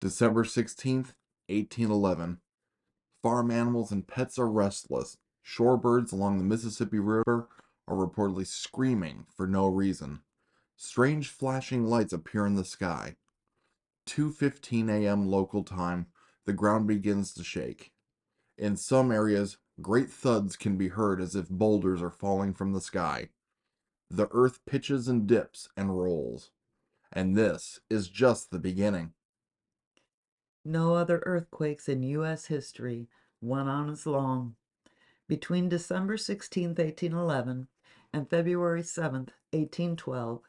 December 16th, 1811. Farm animals and pets are restless. Shorebirds along the Mississippi River are reportedly screaming for no reason. Strange flashing lights appear in the sky. 2:15 a.m. local time, the ground begins to shake. In some areas, great thuds can be heard as if boulders are falling from the sky. The earth pitches and dips and rolls. And this is just the beginning. No other earthquakes in U.S. history went on as long. Between December 16, 1811, and February 7, 1812,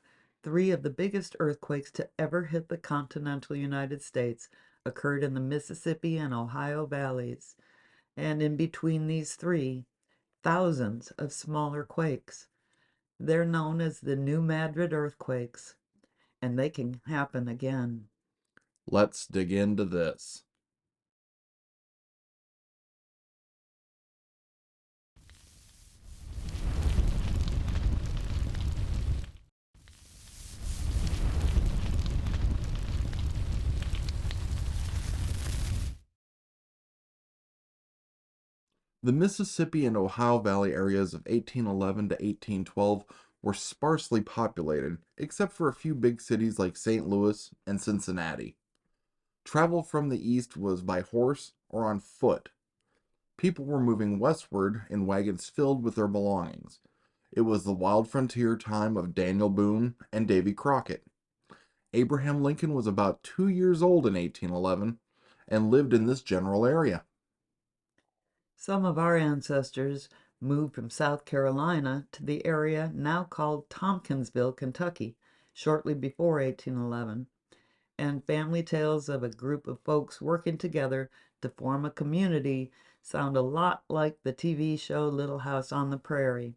three of the biggest earthquakes to ever hit the continental United States occurred in the Mississippi and Ohio valleys, and in between these three, thousands of smaller quakes. They're known as the New Madrid Earthquakes, and they can happen again. Let's dig into this. The Mississippi and Ohio Valley areas of 1811 to 1812 were sparsely populated, except for a few big cities like St. Louis and Cincinnati. Travel from the east was by horse or on foot. People were moving westward in wagons filled with their belongings. It was the wild frontier time of Daniel Boone and Davy Crockett. Abraham Lincoln was about 2 years old in 1811 and lived in this general area. Some of our ancestors moved from South Carolina to the area now called Tompkinsville, Kentucky, shortly before 1811, and family tales of a group of folks working together to form a community sound a lot like the TV show Little House on the Prairie,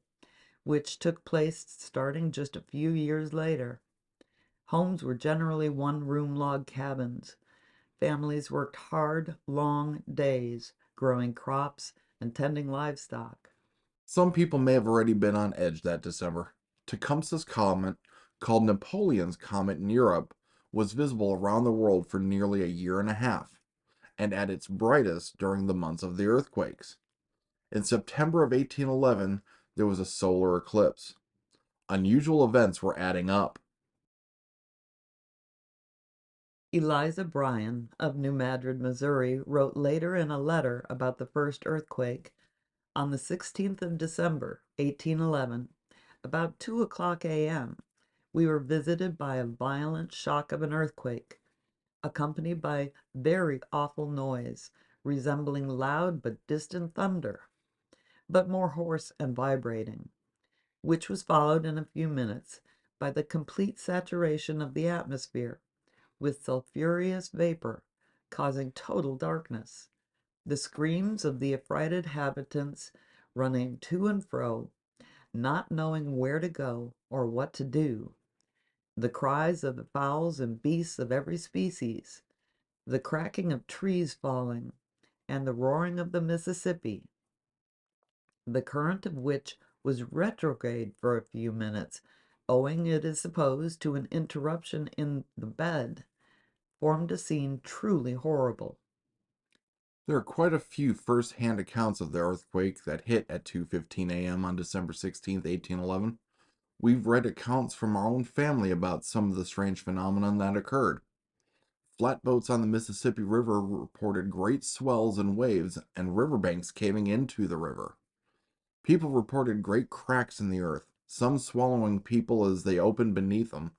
which took place starting just a few years later. Homes were generally one-room log cabins. Families worked hard, long days, growing crops and tending livestock. Some people may have already been on edge that December. Tecumseh's comet, called Napoleon's Comet in Europe, was visible around the world for nearly a year and a half, and at its brightest during the months of the earthquakes. In September of 1811, there was a solar eclipse. Unusual events were adding up. Eliza Bryan of New Madrid, Missouri, wrote later in a letter about the first earthquake. On the 16th of December, 1811, about 2:00 a.m., we were visited by a violent shock of an earthquake, accompanied by very awful noise, resembling loud but distant thunder, but more hoarse and vibrating, which was followed in a few minutes by the complete saturation of the atmosphere with sulphurous vapor, causing total darkness. The screams of the affrighted inhabitants running to and fro, not knowing where to go or what to do. The cries of the fowls and beasts of every species, the cracking of trees falling, and the roaring of the Mississippi, the current of which was retrograde for a few minutes, owing, it is supposed, to an interruption in the bed, formed a scene truly horrible. There are quite a few first-hand accounts of the earthquake that hit at 2:15 a.m. on December 16, 1811. We've read accounts from our own family about some of the strange phenomenon that occurred. Flatboats on the Mississippi River reported great swells and waves and riverbanks caving into the river. People reported great cracks in the earth, some swallowing people as they opened beneath them,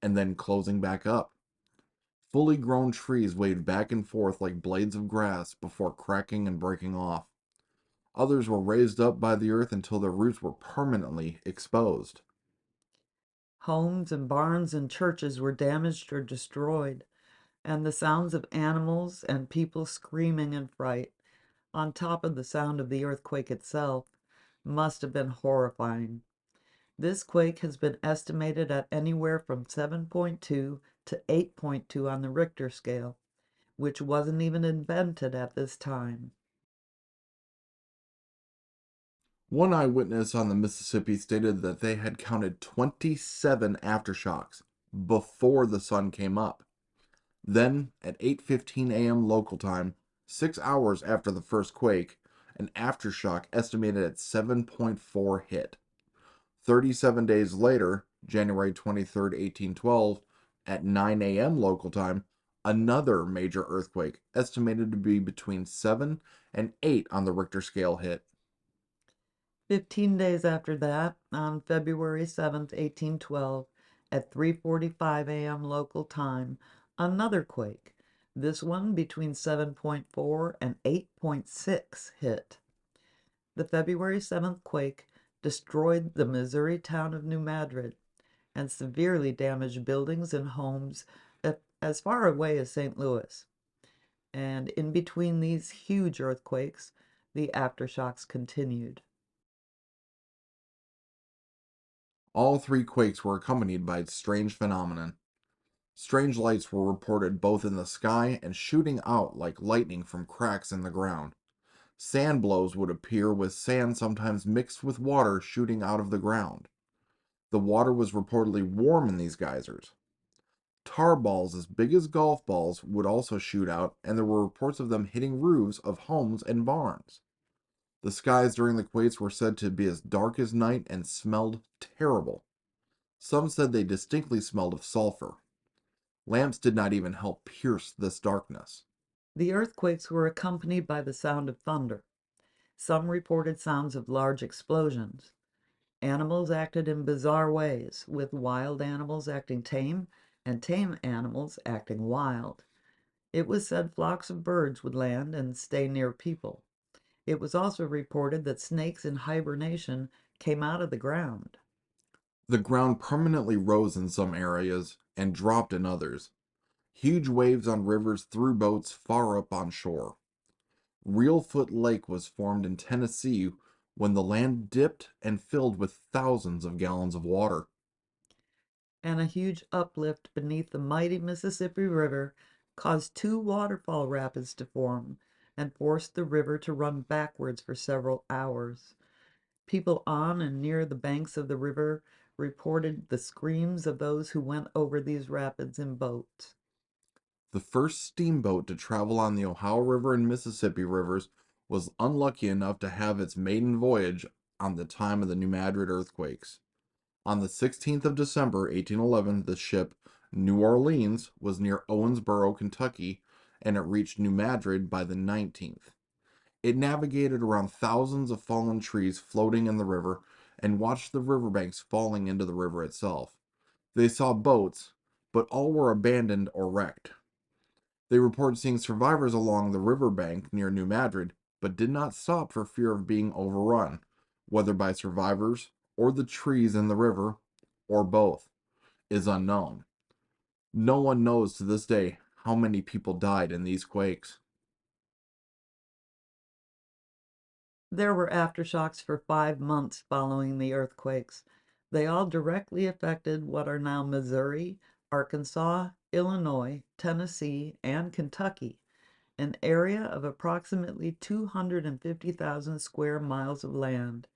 and then closing back up. Fully grown trees waved back and forth like blades of grass before cracking and breaking off. Others were raised up by the earth until their roots were permanently exposed. Homes and barns and churches were damaged or destroyed, and the sounds of animals and people screaming in fright, on top of the sound of the earthquake itself, must have been horrifying. This quake has been estimated at anywhere from 7.2 to 8.2 on the Richter scale, which wasn't even invented at this time. One eyewitness on the Mississippi stated that they had counted 27 aftershocks before the sun came up. Then, at 8:15 a.m. local time, 6 hours after the first quake, an aftershock estimated at 7.4 hit. 37 days later, January 23rd, 1812, at 9 a.m. local time, another major earthquake, estimated to be between 7 and 8 on the Richter scale, hit. 15 days after that, on February 7th, 1812, at 3:45 a.m. local time, another quake, this one between 7.4 and 8.6 hit. The February 7th quake destroyed the Missouri town of New Madrid and severely damaged buildings and homes as far away as St. Louis. And in between these huge earthquakes, the aftershocks continued. All three quakes were accompanied by a strange phenomenon. Strange lights were reported both in the sky and shooting out like lightning from cracks in the ground. Sand blows would appear with sand sometimes mixed with water shooting out of the ground. The water was reportedly warm in these geysers. Tar balls as big as golf balls would also shoot out, and there were reports of them hitting roofs of homes and barns. The skies during the quakes were said to be as dark as night and smelled terrible. Some said they distinctly smelled of sulfur. Lamps did not even help pierce this darkness. The earthquakes were accompanied by the sound of thunder. Some reported sounds of large explosions. Animals acted in bizarre ways, with wild animals acting tame and tame animals acting wild. It was said flocks of birds would land and stay near people. It was also reported that snakes in hibernation came out of the ground. The ground permanently rose in some areas and dropped in others. Huge waves on rivers threw boats far up on shore. Reelfoot Lake was formed in Tennessee when the land dipped and filled with thousands of gallons of water. And a huge uplift beneath the mighty Mississippi River caused two waterfall rapids to form and forced the river to run backwards for several hours. People on and near the banks of the river reported the screams of those who went over these rapids in boats. The first steamboat to travel on the Ohio River and Mississippi rivers was unlucky enough to have its maiden voyage on the time of the New Madrid earthquakes. On the 16th of December, 1811, the ship New Orleans was near Owensboro, Kentucky, and it reached New Madrid by the 19th. It navigated around thousands of fallen trees floating in the river and watched the riverbanks falling into the river itself. They saw boats, but all were abandoned or wrecked. They reported seeing survivors along the riverbank near New Madrid, but did not stop for fear of being overrun, whether by survivors or the trees in the river, or both, is unknown. No one knows to this day how many people died in these quakes. There were aftershocks for 5 months following the earthquakes. They all directly affected what are now Missouri, Arkansas, Illinois, Tennessee, and Kentucky, an area of approximately 250,000 square miles of land.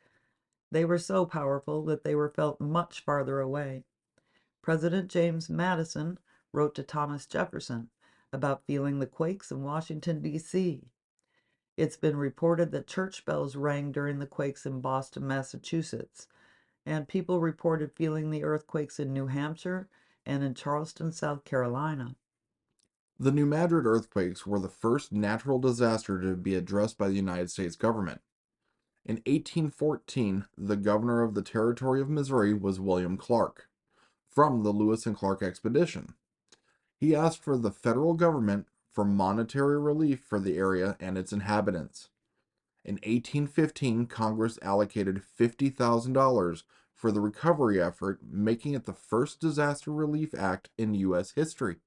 They were so powerful that they were felt much farther away. President James Madison wrote to Thomas Jefferson about feeling the quakes in Washington, D.C. It's been reported that church bells rang during the quakes in Boston, Massachusetts, and people reported feeling the earthquakes in New Hampshire and in Charleston, South Carolina. The New Madrid earthquakes were the first natural disaster to be addressed by the United States government. In 1814, the governor of the territory of Missouri was William Clark, from the Lewis and Clark expedition. He asked for the federal government for monetary relief for the area and its inhabitants. In 1815, Congress allocated $50,000 for the recovery effort, making it the first disaster relief act in U.S. history.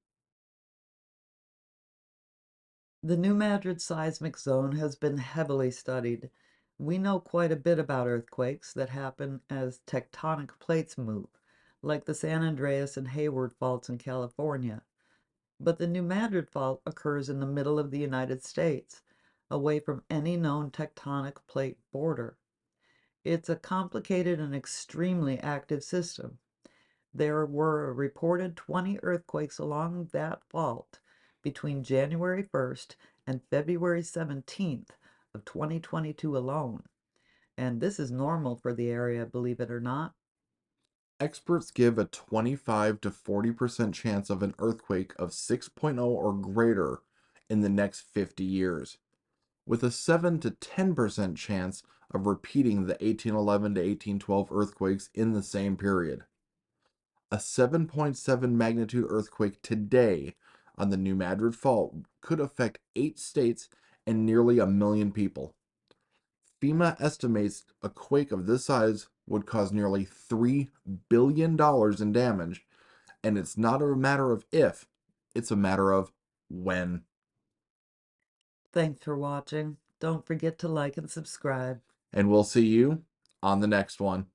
The New Madrid seismic zone has been heavily studied. We know quite a bit about earthquakes that happen as tectonic plates move, like the San Andreas and Hayward faults in California. But the New Madrid fault occurs in the middle of the United States, away from any known tectonic plate border. It's a complicated and extremely active system. There were reported 20 earthquakes along that fault between January 1st and February 17th of 2022 alone. And this is normal for the area, believe it or not. Experts give a 25 to 40% chance of an earthquake of 6.0 or greater in the next 50 years, with a 7 to 10% chance of repeating the 1811 to 1812 earthquakes in the same period. A 7.7 magnitude earthquake today on the New Madrid Fault could affect 8 states and nearly 1 million people. FEMA estimates a quake of this size would cause nearly $3 billion in damage, and it's not a matter of if, it's a matter of when. Thanks for watching. Don't forget to like and subscribe. And we'll see you on the next one.